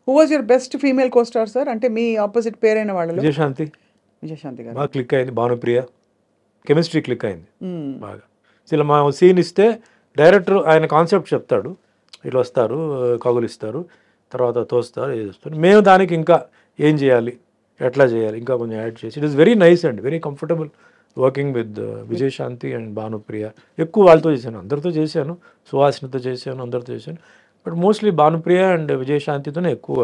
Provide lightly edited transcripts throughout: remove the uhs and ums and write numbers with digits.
Who was your best female co-star sir? అంటే మీ opposite పేరైన వాళ్ళలో. విజయశాంతి విజయశాంతి గారు. బాగా క్లిక్ అయింది, భానుప్రియ కెమిస్ట్రీ క్లిక్ అయింది బాగా. ఇలా మా సీన్ ఇస్తే డైరెక్టర్ ఆయన కాన్సెప్ట్ చెప్తాడు, వీళ్ళు వస్తారు, కగులు ఇస్తారు, తర్వాత తోస్తారు, చేస్తారు, మేము దానికి ఇంకా ఏం చేయాలి, ఎట్లా చేయాలి, ఇంకా కొంచెం యాడ్ చేసి. It is very nice and very comfortable working with Vijayashanti and Bhanupriya. ఎక్కువ వాళ్ళతో చేశాను, అందరితో చేశాను, సుహాసినితో చేశాను, అందరితో చేశాను, బట్ మోస్ట్లీ భానుప్రియ అండ్ విజయశాంతితోనే ఎక్కువ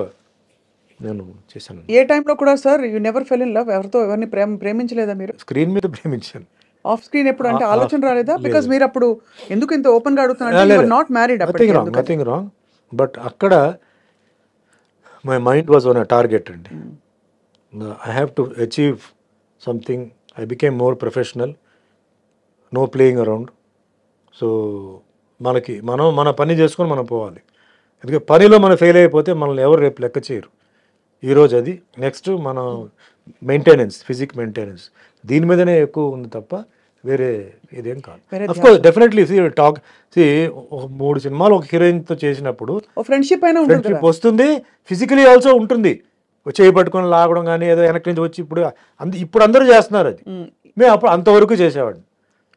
నేను చేశాను. ఏ టైంలో కూడా sir you never fell in love? ఎవరితో ఎవరిని ప్రేమించలేదా మీరు? స్క్రీన్ మీద ప్రేమించాను. ఆఫ్ స్క్రీన్ ఎప్పుడు అంటే ఆలోచన రాలేదా? బికాజ్ మీరు అప్పుడు ఎందుకు ఇంత ఓపెన్ గా అడుగుతున్నారు? Not married. Nothing wrong, but అక్కడ my mind was on a target అండి. I have to achieve something. I became more professional, no playing around. So మనం మన పని చేసుకొని మనం పోవాలి. ఎందుకంటే పనిలో మనం ఫెయిల్ అయిపోతే మనల్ని ఎవరు రేపు లెక్క చేయరు. ఈరోజు అది, నెక్స్ట్ మన మెయింటెనెన్స్, ఫిజిక్ మెయింటెనెన్స్, దీని మీదనే ఎక్కువ ఉంది తప్ప వేరే ఇదేం కాదు. అఫ్కోర్స్ డెఫినెట్లీ ఒక 3 సినిమాలు ఒక హీరోయిన్తో చేసినప్పుడు ఫ్రెండ్షిప్ వస్తుంది, ఫిజికలీ ఆల్సో ఉంటుంది. చేయి పట్టుకొని లాగడం కానీ ఏదో వెనక్కి నుంచి వచ్చి ఇప్పుడు అందరూ చేస్తున్నారు అది. మేము అప్పుడు అంతవరకు చేసేవాడిని.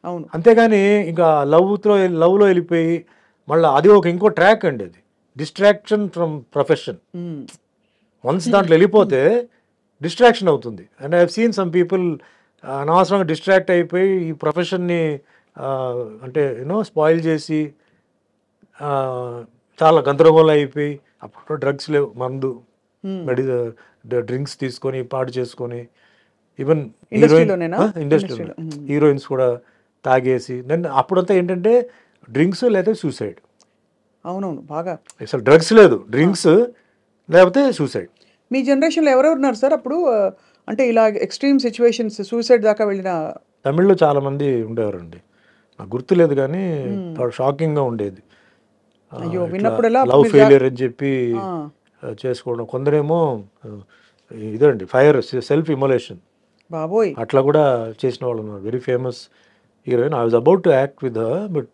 అవును. అంతేగాని ఇంకా లవ్లో వెళ్ళిపోయి మళ్ళీ అది ఇంకో ట్రాక్ అండి, అది డిస్ట్రాక్షన్ ఫ్రమ్ ప్రొఫెషన్. వన్స్ దాంట్లో వెళ్ళిపోతే డిస్ట్రాక్షన్ అవుతుంది. And I have seen some people అనవసరంగా డిస్ట్రాక్ట్ అయిపోయి ఈ ప్రొఫెషన్ని అంటే స్పాయిల్ చేసి చాలా గందరగోళం అయిపోయి, అప్పుడు డ్రగ్స్ లేవు, మందు డ్రింక్స్ తీసుకొని పాడు చేసుకొని, ఈవెన్ ఇండస్ట్రీలో హీరోయిన్స్ కూడా తాగేసి, దెన్ అప్పుడంతా ఏంటంటే డ్రింక్స్ లేదా సూసైడ్. అవునవును, బాగా అసలు డ్రగ్స్ లేదు, డ్రింక్స్ లేకపోతే సూసైడ్. మీ జనరేషన్లో ఎవరెవరు ఉన్నారు సార్ అప్పుడు? అంటే ఇలా ఎక్స్ట్రీమ్ సిచ్యువేషన్స్, సూసైడ్ దాకా వెళ్ళిన తమిళ్లో చాలా మంది ఉండేవారండి, నాకు గుర్తులేదు కానీ షాకింగ్గా ఉండేది. లవ్ ఫెయిలియర్ అని చెప్పి చేసుకోవడం, కొందరేమో ఇదండి ఫైర్, సెల్ఫ్ ఇమోలేషన్, బాబోయ్, అట్లా కూడా చేసిన వాళ్ళు ఉన్నారు. Very famous heroine. I was about to act with her, but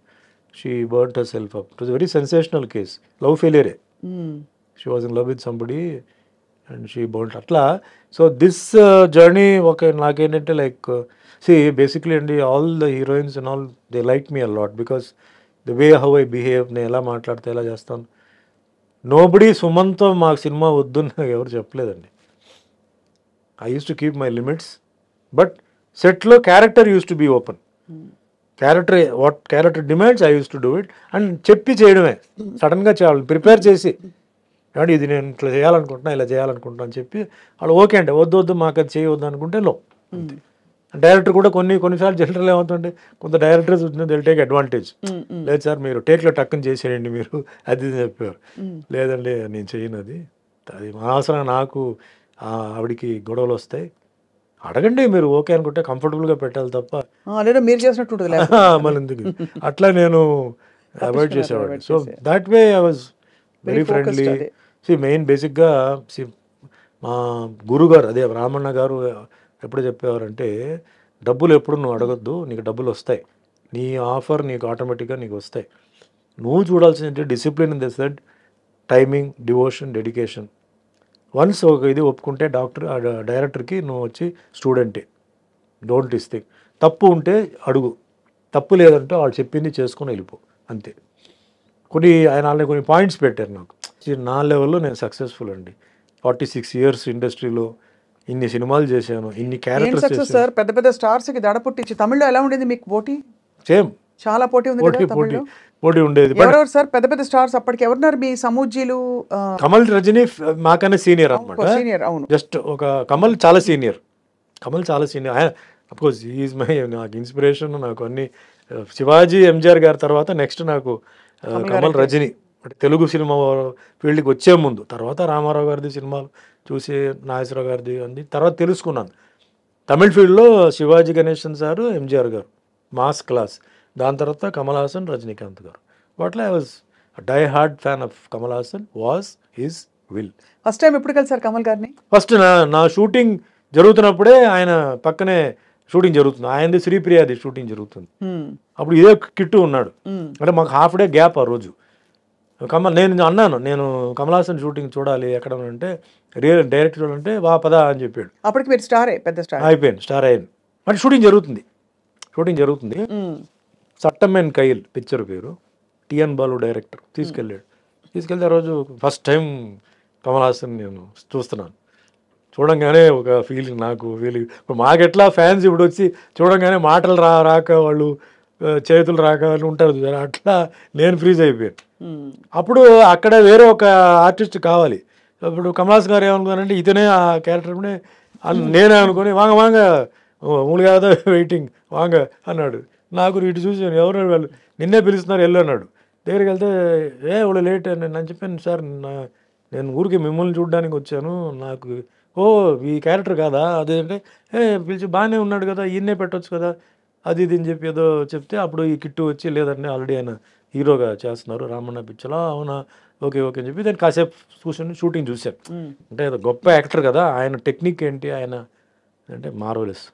she burned herself up. It was very sensational case. Love ఫెయిలియరే, she was in love with somebody and she burned అట్లా. So this journey నాకేంటంటే like basically అండి, all the heroines and all they like me a lot because the way how I behave, నేను ఎలా మాట్లాడితే ఎలా చేస్తాను. Nobody సుమన్తో మాకు cinema వద్దు నాకు ఎవరు చెప్పలేదండి. I use to keep my limits, but సెట్లో character use to be open. What character demands I use to do it and చెప్పి చేయడమే. సడన్గా చేయాలి, ప్రిపేర్ చేసి, అంటే ఇది నేను ఇట్లా చేయాలనుకుంటున్నా, ఇలా చేయాలనుకుంటున్నా అని చెప్పి వాళ్ళు ఓకే అంటే వద్దు మాకు అది చేయవద్దు అనుకుంటే లో. డైరెక్టర్ కూడా కొన్నిసార్లు జనరల్ ఏమవుతుంటే కొంత డైరెక్టర్స్ దిల్ టేక్ అడ్వాంటేజ్. లేదు సార్ మీరు టేక్లో టక్కుని చేసేయండి మీరు, అది చెప్పారు. లేదండి నేను చేయను, అది అనవసరంగా నాకు ఆవిడికి గొడవలు వస్తాయి, అడగండి మీరు ఓకే అనుకుంటే కంఫర్టబుల్గా పెట్టాలి తప్ప లేదా మీరు చేసినట్టు మళ్ళీ ఎందుకు అట్లా నేను అవాయిడ్ చేసేవాడిని. So that way I was very friendly. Main బేసిక్గా మా గురుగారు, అదే రామన్న గారు ఎప్పుడు చెప్పేవారంటే, డబ్బులు ఎప్పుడు నువ్వు అడగొద్దు, నీకు డబ్బులు వస్తాయి, నీ ఆఫర్ నీకు ఆటోమేటిక్గా నీకు వస్తాయి. నువ్వు చూడాల్సింది discipline in the set, timing, devotion, dedication. Once ఇది ఒప్పుకుంటే డైరెక్టర్కి నువ్వు వచ్చి స్టూడెంటే, డోంట్ థింక్. తప్పు ఉంటే అడుగు, తప్పు లేదంటే వాళ్ళు చెప్పింది చేసుకొని వెళ్ళిపో, అంతే. ఆయన కొన్ని పాయింట్స్ పెట్టారు నాకు. నా లెవెల్లో నేను సక్సెస్ఫుల్ అండి. 46 years ఇండస్ట్రీలో ఇన్ని సినిమాలు చేశాను, ఇన్ని క్యారెక్టర్స్. సార్ పెద్ద పెద్ద స్టార్స్కి దడ పుట్టించి. తమిళ్లో ఎలా ఉండేది మీకు పోటీ? సేమ్, చాలా పోటీ ఉంది, పోటీ ఉండేది. ఎవరెవరు సార్ పెద్ద పెద్ద స్టార్స్ అప్పటికి? ఎవరున్నారు మీ సమూజీలు? కమల్, రజనీ మాకన్నా సీనియర్ అనమాట. సీనియర్, అవును. జస్ట్ ఒక కమల్ చాలా సీనియర్. అఫ్కోర్స్ ఈజ్ మై, నాకు ఇన్స్పిరేషన్, నాకు అన్ని. శివాజీ, ఎంజిఆర్ గారి తర్వాత నెక్స్ట్ నాకు కమల్, రజనీ. అంటే తెలుగు సినిమా ఫీల్డ్కి వచ్చే ముందు, తర్వాత రామారావు గారిది సినిమాలు చూసి, నాగేశ్వరరావు గారిది అన్ని తర్వాత తెలుసుకున్నాను. తమిళ్ ఫీల్డ్లో శివాజీ గణేశన్ సారు, ఎంజిఆర్ గారు మాస్ క్లాస్. దాని తర్వాత కమల్ హాసన్, రజనీకాంత్ గారు. వాటిలో I was die hard fan of Kamal Haasan, was his will. First time ఎప్పుడు కలిసారు కమల్ గారిని? ఫస్ట్ నా షూటింగ్ జరుగుతున్నప్పుడే, ఆయన పక్కనే షూటింగ్ జరుగుతుంది, ఆయనది శ్రీప్రియాది షూటింగ్ జరుగుతుంది. అప్పుడు ఇదే కిట్టు ఉన్నాడు, అంటే మాకు హాఫ్ డే గ్యాప్ ఆ రోజు. నేను అన్నాను, నేను కమల్ హాసన్ షూటింగ్ చూడాలి ఎక్కడ అంటే, డైరెక్ట్ చూడాలంటే వా పదా అని చెప్పాడు. అప్పటికి మీరు స్టారే, పెద్ద స్టార్. అయిపోయాను, స్టార్ అయ్యాను. అంటే షూటింగ్ జరుగుతుంది. సట్టమెన్ కైల్ పిక్చర్ పేరు. టిఎన్ బాలు డైరెక్టర్ తీసుకెళ్ళి ఆ రోజు ఫస్ట్ టైం కమల్ హాసన్ నేను చూస్తున్నాను. చూడంగానే ఒక ఫీలింగ్, ఇప్పుడు మాకెట్లా ఫ్యాన్స్ ఇప్పుడు వచ్చి చూడంగానే మాటలు రాక వాళ్ళు చేతులు రాక అని ఉంటారు చూసారు, అట్లా నేను ఫ్రీజ్ అయిపోయాను. అప్పుడు అక్కడ వేరే ఒక ఆర్టిస్ట్ కావాలి. ఇప్పుడు కమల్ హాసన్ గారు ఏమనుకున్నారంటే ఇతనే ఆ క్యారెక్టర్ నేనే అనుకుని వాంగ మూడు కాదా వెయిటింగ్ వాంగ అన్నాడు. నాకు ఇటు చూసి ఎవరు వాళ్ళు నిన్నే పిలుస్తున్నారు వెళ్ళు అన్నాడు. దగ్గరికి వెళ్తే వాళ్ళు లేట్ అని నేను చెప్పాను, సార్ నేను ఊరికి మిమ్మల్ని చూడడానికి వచ్చాను, నాకు ఈ క్యారెక్టర్ కాదా అదేంటే పిలిచి బాగానే ఉన్నాడు కదా ఈయన్నే పెట్టవచ్చు కదా అది ఇది అని చెప్పి ఏదో చెప్తే, అప్పుడు ఈ కిట్టు వచ్చి లేదండి ఆల్రెడీ ఆయన హీరోగా చేస్తున్నారు రామన్న పిక్చర్లో. అవునా, ఓకే అని చెప్పి దాన్ని కాసేపు కూర్చొని షూటింగ్ చూశాను. అంటే గొప్ప యాక్టర్ కదా, ఆయన టెక్నిక్ ఏంటి ఆయన అంటే మార్వెలస్.